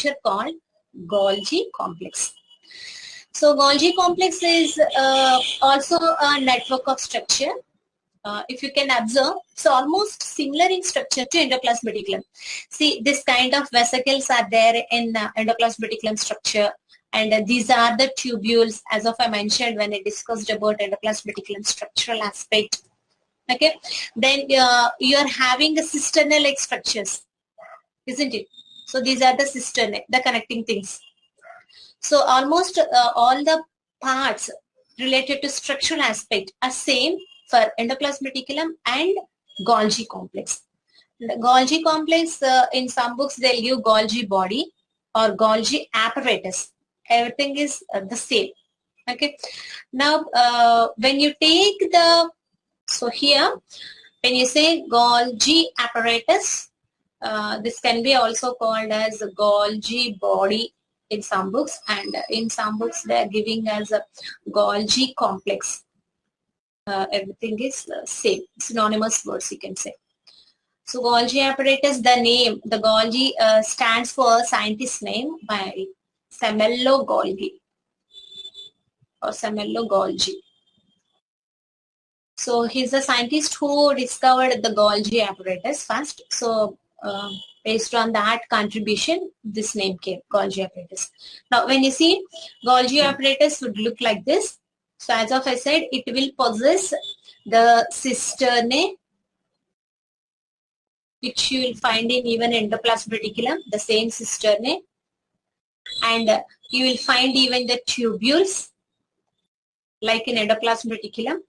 structure called Golgi complex. So Golgi complex is also a network of structure. If you can observe, it's almost similar in structure to endoplasmic reticulum. See, this kind of vesicles are there in endoplasmic reticulum structure, and these are the tubules, as of I mentioned when I discussed about endoplasmic reticulum structural aspect. Okay, then you are having a cisterna-like structures, isn't it? So these are the cisternae, the connecting things. So almost all the parts related to structural aspect are same for endoplasmic reticulum and Golgi complex. The Golgi complex, in some books they'll give Golgi body or Golgi apparatus. Everything is the same. Okay. Now, when you take the, so here, when you say Golgi apparatus, this can be also called as Golgi body in some books, and in some books they are giving as a Golgi complex. Everything is same, synonymous words you can say. So Golgi apparatus, the name, the Golgi stands for scientist name by Samuel Golgi or Samuel Golgi. So he's a scientist who discovered the Golgi apparatus first. So based on that contribution, this name came, Golgi apparatus. Now when you see, Golgi apparatus would look like this. So as of I said, it will possess the cisternae, which you will find in even endoplasmic reticulum, the same cisternae. And you will find even the tubules, like in endoplasmic reticulum.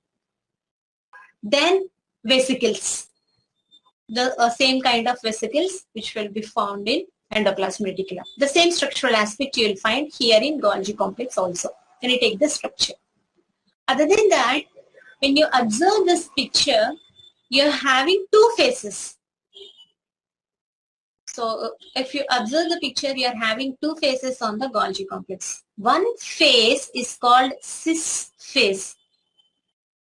Then vesicles, the same kind of vesicles which will be found in endoplasmic reticulum. The same structural aspect you will find here in Golgi complex also when you take the structure. Other than that, when you observe this picture, you're having two faces. So if you observe the picture, you're having two faces on the Golgi complex. One face is called cis face.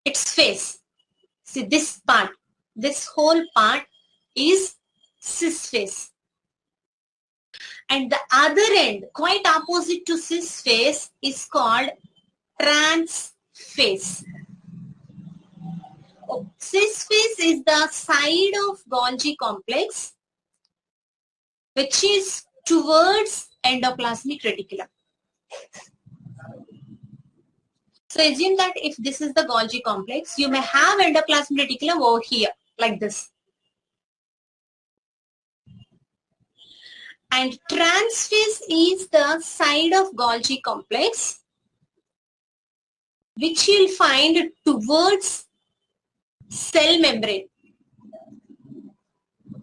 Its face. See this part, this whole part is cis face. And the other end, quite opposite to cis face, is called trans face. Cis face is the side of Golgi complex which is towards endoplasmic reticulum. So assume that if this is the Golgi complex, you may have endoplasmic reticulum over here, like this. And transface is the side of Golgi complex which you'll find towards cell membrane.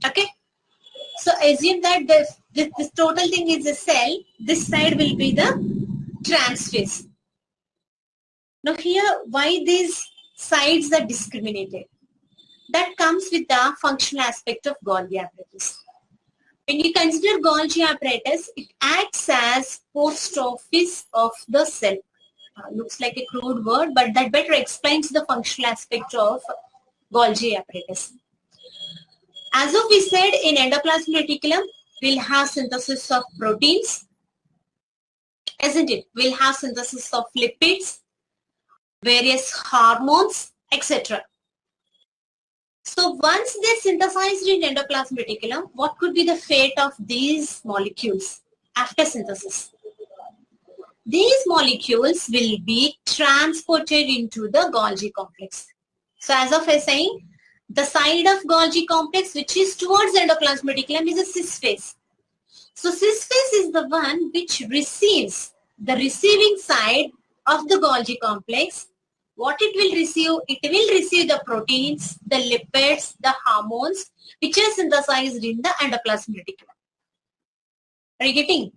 Okay. So assume that this total thing is a cell. This side will be the transface. Now here, why these sides are discriminated? That comes with the functional aspect of Golgi apparatus. When you consider Golgi apparatus, it acts as post office of the cell. Looks like a crude word, but that better explains the functional aspect of Golgi apparatus. As of we said, in endoplasmic reticulum, we'll have synthesis of proteins, isn't it? We'll have synthesis of lipids, various hormones, etc. So once they're synthesized in endoplasmic reticulum, what could be the fate of these molecules after synthesis? These molecules will be transported into the Golgi complex. So as of I saying, the side of Golgi complex which is towards endoplasmic reticulum is a cis face. So cis face is the one which receives the receiving side of the Golgi complex. What it will receive the proteins, the lipids, the hormones which are synthesized in the endoplasmic reticulum. Are you getting?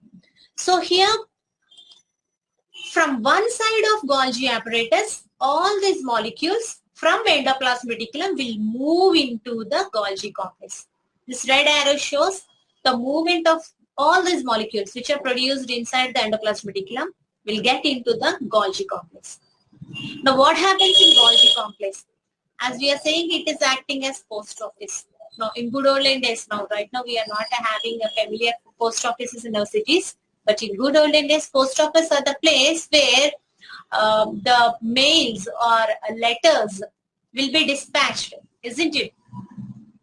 So here, from one side of Golgi apparatus, all these molecules from endoplasmic reticulum will move into the Golgi complex. This red arrow shows the movement of all these molecules which are produced inside the endoplasmic reticulum will get into the Golgi complex. Now what happens in Golgi complex? As we are saying, it is acting as post office. Now, in good olden days, now right now we are not having a familiar post offices in our cities, but in good olden days, post office are the place where the mails or letters will be dispatched, isn't it?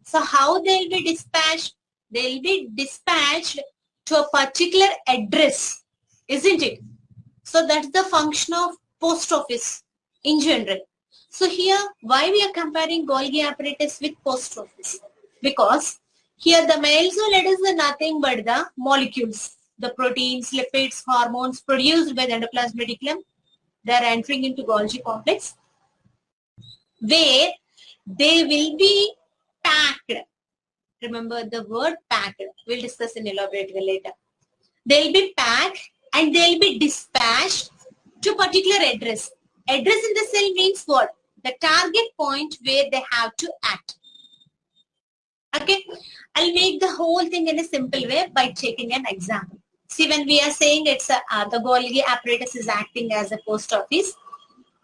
So how they'll be dispatched? They'll be dispatched to a particular address, isn't it? So that's the function of post office in general. So here, why we are comparing Golgi apparatus with post office? Because here the mails or letters are nothing but the molecules, the proteins, lipids, hormones produced by the endoplasmic reticulum. They are entering into Golgi complex where they will be packed. Remember the word packed. We'll discuss in elaborately later. They'll be packed and they'll be dispatched to particular address. Address in the cell means what? The target point where they have to act. Okay, I'll make the whole thing in a simple way by taking an example. See, when we are saying it's the Golgi apparatus is acting as a post office.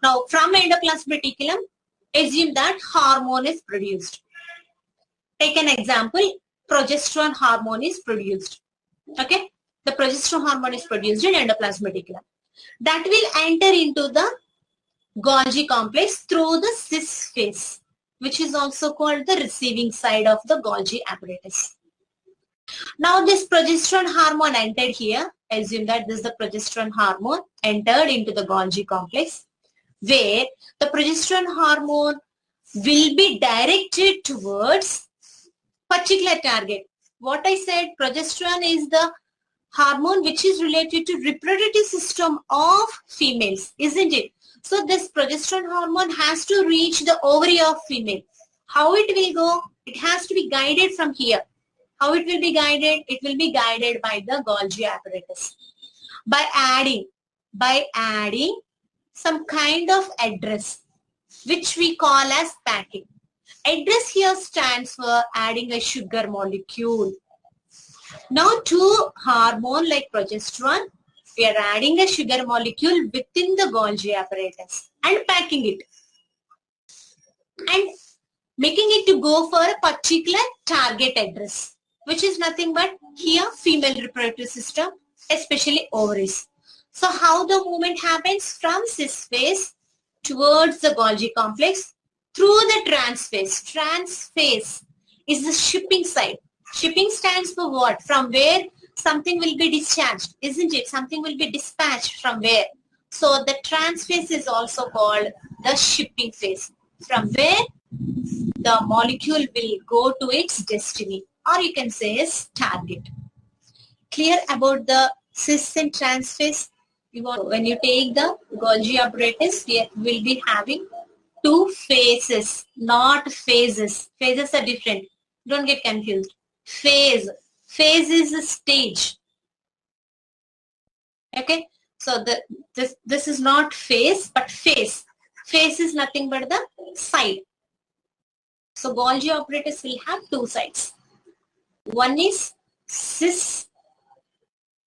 Now, from endoplasmic reticulum, assume that hormone is produced. Take an example, progesterone hormone is produced. Okay, the progesterone hormone is produced in endoplasmic reticulum. That will enter into the Golgi complex through the cis phase, which is also called the receiving side of the Golgi apparatus. Now this progesterone hormone entered here. Assume that this is the progesterone hormone entered into the Golgi complex, where the progesterone hormone will be directed towards particular target. What I said, progesterone is the hormone which is related to reproductive system of females, isn't it? So this progesterone hormone has to reach the ovary of female. How it will go? It has to be guided from here. How it will be guided? It will be guided by the Golgi apparatus. By adding some kind of address, which we call as packing. Address here stands for adding a sugar molecule. Now to hormone like progesterone, we are adding a sugar molecule within the Golgi apparatus and packing it and making it to go for a particular target address, which is nothing but here female reproductive system, especially ovaries. So how the movement happens from cis phase towards the Golgi complex through the trans phase. Trans phase is the shipping side. Shipping stands for what? From where something will be discharged, isn't it? Something will be dispatched from where? So the trans phase is also called the shipping phase, from where the molecule will go to its destiny, or you can say its target. Clear about the cis and trans phase? When you take the Golgi apparatus, we will be having two phases, not phases. Phases are different. Don't get confused. Phase is a stage. Okay, so this is not phase but phase. Phase is nothing but the side. So Golgi apparatus will have two sides. One is cis,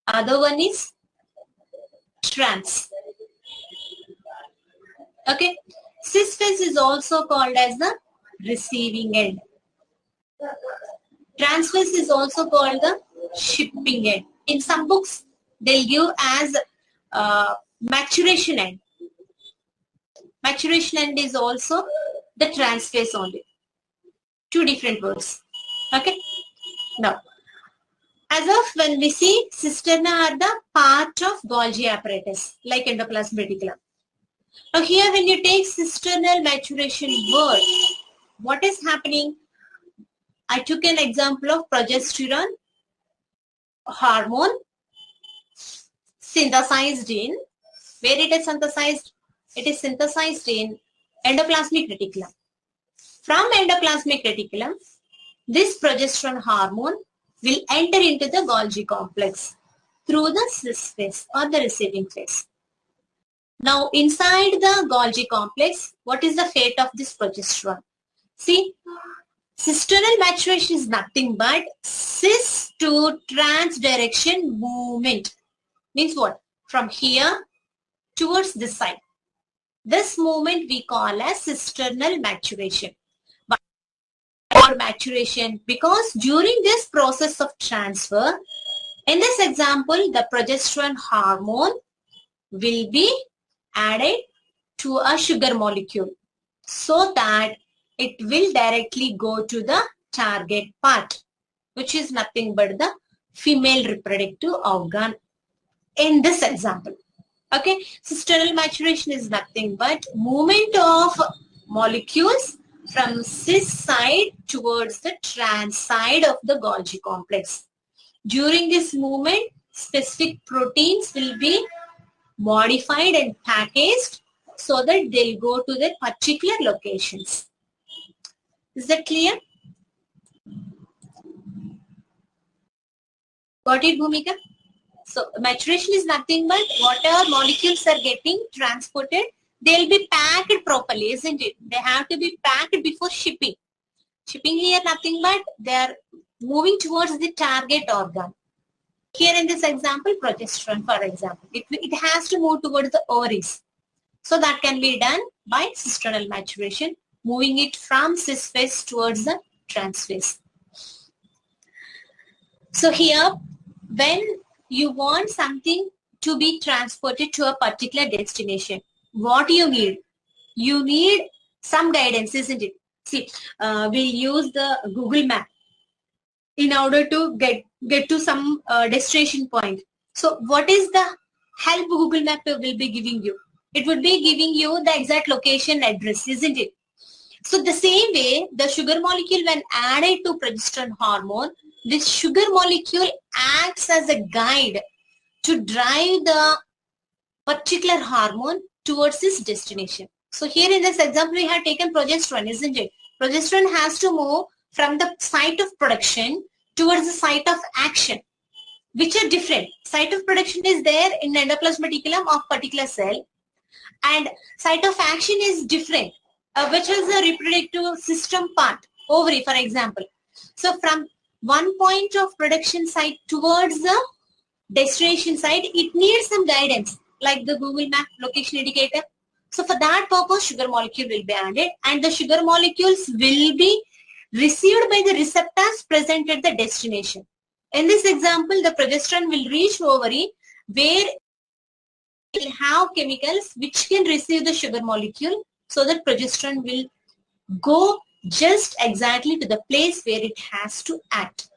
other one is trans. Okay, cis phase is also called as the receiving end. Trans phase is also called the shipping end. In some books, they'll give as maturation end. Maturation end is also the trans phase only. Two different words. Okay. Now, as of when we see cisterna are the part of Golgi apparatus, like endoplasmic reticulum. Now here when you take cisternal maturation word, what is happening? I took an example of progesterone hormone synthesized in, where it is synthesized? It is synthesized in endoplasmic reticulum. From endoplasmic reticulum, this progesterone hormone will enter into the Golgi complex through the cis phase or the receiving phase. Now inside the Golgi complex, what is the fate of this progesterone? See, cisternal maturation is nothing but cis to trans direction movement. Means what? From here towards this side. This movement we call as cisternal maturation. But or maturation, because during this process of transfer, in this example, the progesterone hormone will be added to a sugar molecule so that it will directly go to the target part, which is nothing but the female reproductive organ in this example. Okay, so sterile maturation is nothing but movement of molecules from cis side towards the trans side of the Golgi complex. During this movement, specific proteins will be modified and packaged so that they'll go to their particular locations. Is that clear? Got it, Bhumika? So maturation is nothing but whatever molecules are getting transported, they'll be packed properly, isn't it? They have to be packed before shipping. Shipping here nothing but they are moving towards the target organ. Here in this example, progesterone, for example, it has to move towards the ovaries. So that can be done by cisternal maturation, moving it from cis phase towards the trans phase. So here, when you want something to be transported to a particular destination, what do you need? You need some guidance, isn't it? See, we'll use the Google map in order to get to some destination point. So what is the help Google map will be giving you? It would be giving you the exact location address, isn't it? So the same way, the sugar molecule when added to progesterone hormone, this sugar molecule acts as a guide to drive the particular hormone towards its destination. So here in this example, we have taken progesterone, isn't it? Progesterone has to move from the site of production towards the site of action, which are different. Site of production is there in endoplasmic reticulum of particular cell, and site of action is different, which is the reproductive system part, ovary, for example. So from one point of production site towards the destination site, it needs some guidance like the Google map location indicator. So for that purpose, sugar molecule will be added, and the sugar molecules will be received by the receptors present at the destination. In this example, the progesterone will reach ovary where it will have chemicals which can receive the sugar molecule, so that progesterone will go just exactly to the place where it has to act.